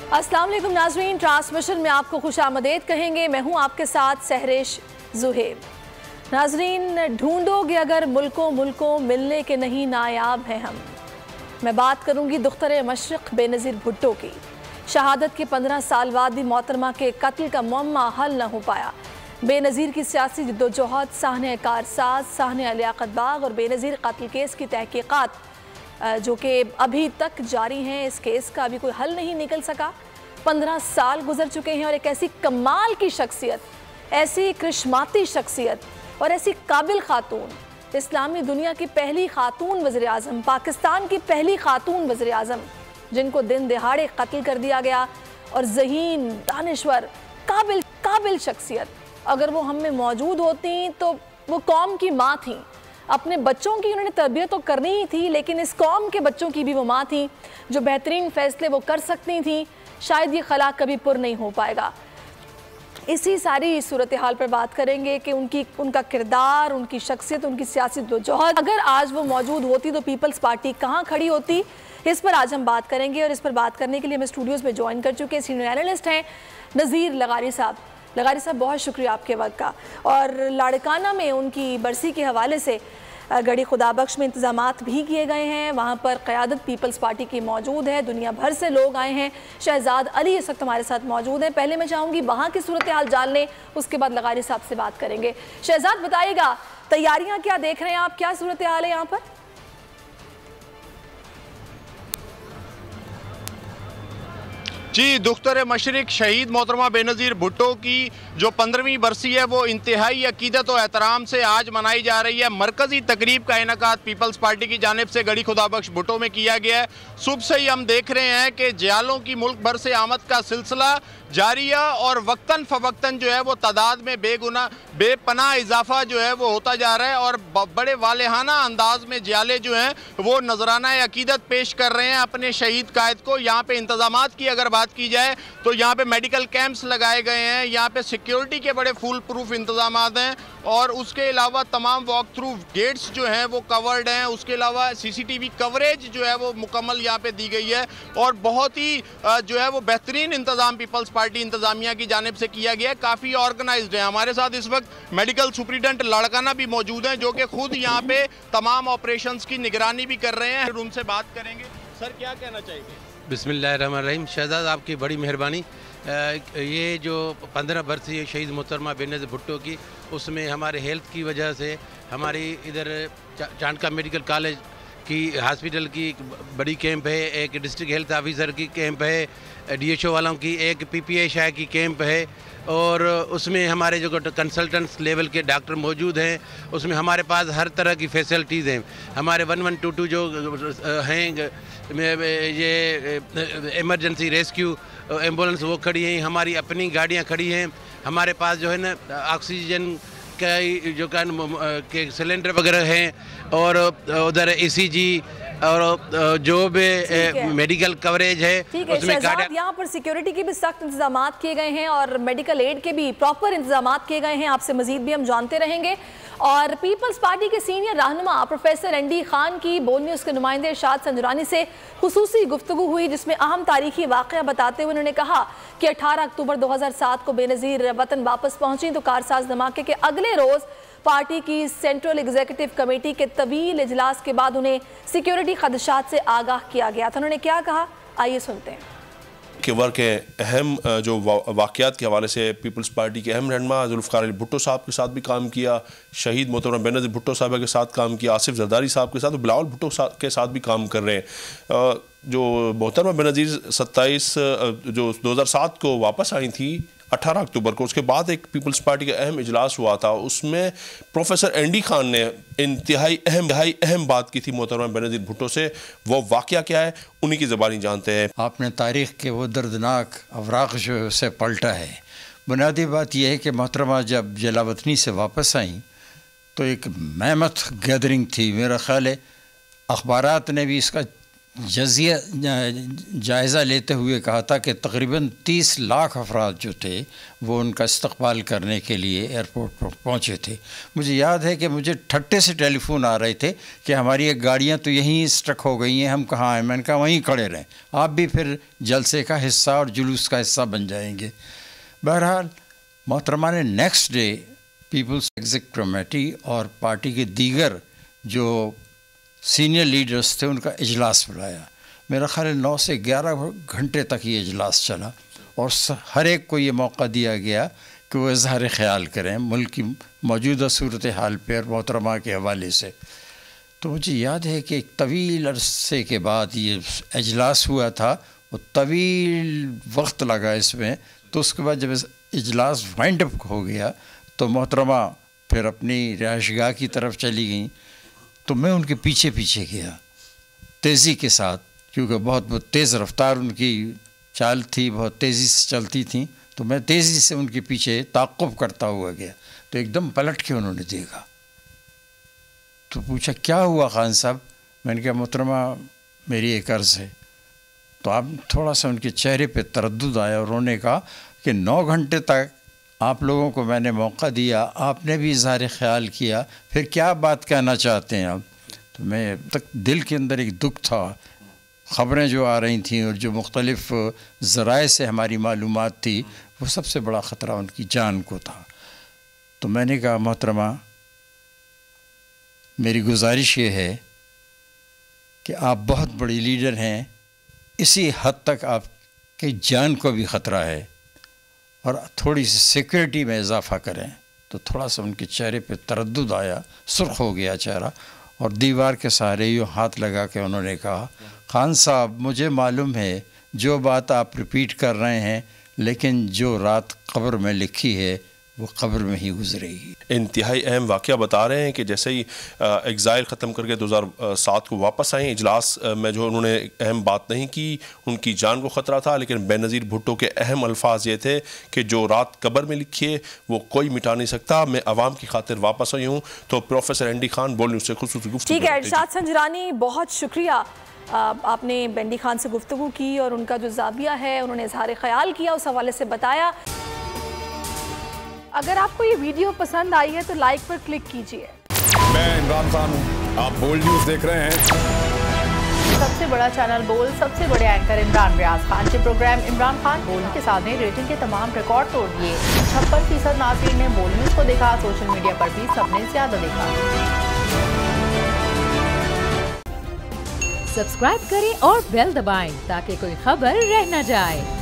अस्सलाम वालेकुम नाज़रीन, ट्रांसमिशन में आपको खुशामदीद कहेंगे। मैं हूं आपके साथ सहरेश जुहेब। नाज़रीन, ढूंढोगे अगर मुल्कों मुल्कों, मिलने के नहीं नायाब हैं हम। मैं बात करूंगी दुख्तर मशरिक़ बेनज़ीर भुट्टो की। शहादत के 15 साल बाद भी मोहतरमा के कत्ल का मुअम्मा हल न हो पाया। बेनज़ीर की सियासी जद्दोजहद, साहने कारसाज, साहने लियाकत बाग और बेनज़ीर कत्ल केस की तहकीकात जो कि अभी तक जारी हैं। इस केस का अभी कोई हल नहीं निकल सका। 15 साल गुजर चुके हैं और एक ऐसी कमाल की शख्सियत, ऐसी करिश्माती शख्सियत और ऐसी काबिल खातून, इस्लामी दुनिया की पहली खातून वज़ीर आज़म, पाकिस्तान की पहली खातून वज़ीर आज़म, जिनको दिन दिहाड़े कत्ल कर दिया गया, और ज़हीन, दानिश्वर, काबिल शख्सियत, अगर वो हम में मौजूद होती तो वो कौम की माँ थी। अपने बच्चों की उन्होंने तरबियत तो करनी ही थी, लेकिन इस कौम के बच्चों की भी वो माँ थी जो बेहतरीन फ़ैसले वो कर सकती थी। शायद ये खला कभी पुर नहीं हो पाएगा। इसी सारी सूरत हाल पर बात करेंगे कि उनका किरदार, उनकी शख्सियत, उनकी सियासी जद्दोजहद, अगर आज वो मौजूद होती तो पीपल्स पार्टी कहाँ खड़ी होती, इस पर आज हम बात करेंगे। और इस पर बात करने के लिए हमें स्टूडियोज़ में ज्वाइन कर चुके सीनियर एनालिस्ट हैं नज़ीर लगारी साहब। लगारी साहब, बहुत शुक्रिया आपके वक्त का। और लाड़काना में उनकी बरसी के हवाले से गढ़ी खुदाबख्श में इंतजामात भी किए गए हैं। वहाँ पर क़यादत पीपल्स पार्टी की मौजूद है, दुनिया भर से लोग आए हैं। शहजाद अली इस वक्त हमारे साथ मौजूद हैं। पहले मैं चाहूँगी वहाँ की सूरत हाल जानने, उसके बाद लगारी साहब से बात करेंगे। शहजाद, बताइएगा तैयारियाँ क्या देख रहे हैं आप, क्या सूरत हाल है यहाँ पर? जी, दुख्तर मशरिक़ शहीद मोहतरमा बेनज़ीर भुट्टो की जो 15वीं बरसी है वो इंतहाई अकीदत और एहतराम से आज मनाई जा रही है। मरकज़ी तकरीब का इनेकाद पीपल्स पार्टी की जानिब से गढ़ी खुदाबख्श भुट्टो में किया गया है। सुबह से ही हम देख रहे हैं कि जियालों की मुल्क भर से आमद का सिलसिला जारी है और वक्तन फ़वक्तन जो है वो तादाद में बेपनाह इजाफा जो है वो होता जा रहा है और बड़े वालेहाना अंदाज में जियाले जो हैं वो नजराना अकीदत पेश कर रहे हैं अपने शहीद कायद को। यहाँ पे इंतजामात की अगर बात की जाए तो यहाँ पे मेडिकल कैंप्स लगाए गए हैं, यहाँ पे सिक्योरिटी के बड़े फुल प्रूफ इंतजामात हैं और उसके अलावा तमाम वॉक थ्रू गेट्स जो हैं वो कवर्ड हैं। उसके अलावा CCTV कवरेज जो है वो मुकम्मल यहाँ पे दी गई है और बहुत ही जो है वो बेहतरीन इंतज़ाम पीपल्स पार्टी इंतज़ामिया की जानिब से किया गया है। काफ़ी ऑर्गेनाइज्ड है। हमारे साथ इस वक्त मेडिकल सुपरिटेंडेंट लाड़काना भी मौजूद हैं जो कि खुद यहाँ पे तमाम ऑपरेशंस की निगरानी भी कर रहे हैं। उनसे बात करेंगे। सर, क्या कहना चाहिए? बिस्मिल्लाहिर्रहमानिर्रहीम। शहजाद, आपकी बड़ी मेहरबानी। ये जो 15 बरसी शहीद मोहतरमा बेनज़ीर भुट्टो की, उसमें हमारे हेल्थ की वजह से हमारी इधर चांदका मेडिकल कॉलेज की हॉस्पिटल की बड़ी कैंप है, एक डिस्ट्रिक्ट हेल्थ ऑफिसर की कैंप है, DHO वालों की एक PPI शाह की कैंप है और उसमें हमारे जो कंसल्टेंट्स लेवल के डॉक्टर मौजूद हैं। उसमें हमारे पास हर तरह की फैसिलिटीज़ हैं। हमारे 1122 जो हैं ये इमरजेंसी रेस्क्यू एम्बुलेंस वो खड़ी हैं, हमारी अपनी गाड़ियाँ खड़ी हैं। हमारे पास जो है ना ऑक्सीजन का जो के सिलेंडर वगैरह हैं और उधर ECG और जो भी मेडिकल कवरेज है उसमें यहाँ पर सिक्योरिटी के भी सख्त इंतजाम किए गए हैं और मेडिकल एड के भी प्रॉपर इंतजाम किए गए हैं। आपसे मजीद भी हम जानते रहेंगे। और पीपल्स पार्टी के सीनियर रहनुमा प्रोफेसर ND खान की बोल न्यूज़ के नुमाइंदे इरशाद संजरानी से खुसूसी गुफ्तगू हुई, जिसमें अहम तारीखी वाक़या बताते हुए उन्होंने कहा कि 18 अक्टूबर 2007 को बेनज़ीर वतन वापस पहुंची तो कारसाज धमाके के अगले रोज़ पार्टी की सेंट्रल एग्जीक्यूटिव कमेटी के तवील इजलास के बाद उन्हें सिक्योरिटी खदशात से आगाह किया गया था। उन्होंने क्या कहा, आइए सुनते हैं। के वर्क के अहम जो वाक़यात के हवाले से पीपल्स पार्टी के अहम रहनुमा जुल्फ़िकार अली भुट्टो साहब के साथ भी काम किया, शहीद मोहतरमा बेनज़ीर भुट्टो साहब के साथ काम किया, आसिफ जरदारी साहब के साथ, बिलावल भुट्टो के साथ भी काम कर रहे हैं। जो मोहतरमा बेनज़ीर 27 जो 2007 को वापस आई थी 18 अक्टूबर को, उसके बाद एक पीपल्स पार्टी का अहम इजलास हुआ था। उसमें प्रोफेसर ND खान ने इंतहाई अहम बात की थी मोहतरमा बेनज़ीर भुट्टो से। वो वाक़या क्या है उन्हीं की ज़बानी जानते हैं। आपने तारीख़ के वो दर्दनाक अवराक़ जो से पलटा है। बुनियादी बात यह है कि मोहतरमा जब जलावतनी से वापस आई तो एक मेहमत गैदरिंग थी। मेरा ख़्याल है अखबारात ने भी इसका जायज़ा लेते हुए कहा था कि तकरीबन 30 लाख अफराद जो थे वो उनका इस्तकबाल करने के लिए एयरपोर्ट पर पहुँचे थे। मुझे याद है कि मुझे ठट्टे से टेलीफोन आ रहे थे कि हमारी एक गाड़ियाँ तो यहीं स्टक हो गई हैं, हम कहाँ हैं। मैंने कहा वहीं खड़े रहें, आप भी फिर जलसे का हिस्सा और जुलूस का हिस्सा बन जाएंगे। बहरहाल मोहतरमा ने next day people's executive committee और पार्टी के दीगर जो सीनियर लीडर्स थे उनका इजलास बुलाया। मेरा ख़्याल है 9 से 11 घंटे तक ये इजलास चला और हर एक को ये मौका दिया गया कि वो इज़हार ख़याल करें मुल्क की मौजूदा सूरत हाल पर मोहतरमा के हवाले से। तो मुझे याद है कि एक तवील अरसे के बाद ये इजलास हुआ था, वो तवील वक्त लगा इसमें। तो उसके बाद जब इजलास वाइंड अप हो गया तो मोहतरमा फिर अपनी रिहाइशगाह की तरफ चली गई। तो मैं उनके पीछे पीछे गया तेज़ी के साथ, क्योंकि बहुत तेज़ रफ्तार उनकी चाल थी, बहुत तेज़ी से चलती थी। तो मैं तेज़ी से उनके पीछे ताक़ुब करता हुआ गया। तो एकदम पलट के उन्होंने देखा तो पूछा, क्या हुआ खान साहब? मैंने कहा, मोहतरमा मेरी एक अर्ज़ है। तो आप थोड़ा सा उनके चेहरे पे तरद्दुद आया और उन्होंने कहा कि 9 घंटे तक आप लोगों को मैंने मौका दिया, आपने भी इज़हार ख़याल किया, फिर क्या बात कहना चाहते हैं आप? तो मैं तक दिल के अंदर एक दुख था। ख़बरें जो आ रही थीं और जो मुख्तलिफ़ ज़राए से हमारी मालूमात थी, वो सबसे बड़ा ख़तरा उनकी जान को था। तो मैंने कहा, मोहतरमा मेरी गुजारिश ये है कि आप बहुत बड़ी लीडर हैं, इसी हद तक आपकी जान को भी ख़तरा है और थोड़ी सी सिक्योरिटी में इजाफ़ा करें। तो थोड़ा सा उनके चेहरे पे तरद्दुद आया, सुर्ख हो गया चेहरा और दीवार के सहारे यूँ हाथ लगा के उन्होंने कहा, खान साहब मुझे मालूम है जो बात आप रिपीट कर रहे हैं, लेकिन जो रात कब्र में लिखी है वो कब्र में ही गुजरेगी। इंतहाई अहम वाक़या बता रहे हैं कि जैसे ही एग्ज़ाइल ख़त्म करके 2007 को वापस आए, इजलास में जो उन्होंने अहम बात नहीं की, उनकी जान को ख़तरा था, लेकिन बेनज़ीर भुट्टो के अहम अल्फाज ये थे कि जो रात कब्र में लिखी है वो कोई मिटा नहीं सकता, मैं आवाम की खातिर वापस आई हूँ। तो प्रोफेसर एंडी खान बोल न्यूज़ से खुसूसी गुफ्तगू। ठीक है इरशाद संजरानी, बहुत शुक्रिया, आपने बेंडी खान से गुफ्तगू की और उनका जो ज़ाविया है उन्होंने इज़हार ख़याल किया, उस हवाले से बताया। अगर आपको ये वीडियो पसंद आई है तो लाइक पर क्लिक कीजिए। मैं इमरान खान हूँ, आप बोल्ड न्यूज़ देख रहे हैं। सबसे बड़ा चैनल बोल, सबसे बड़े एंकर इमरान रियाज खान के प्रोग्राम इमरान खान बोल के साथ में रेटिंग के तमाम रिकॉर्ड तोड़ दिए। 56% नाज़रीन ने बोल न्यूज़ को देखा, सोशल मीडिया पर भी सबने ज्यादा देखा। सब्सक्राइब करें और बेल दबाएं ताकि कोई खबर रह न जाए।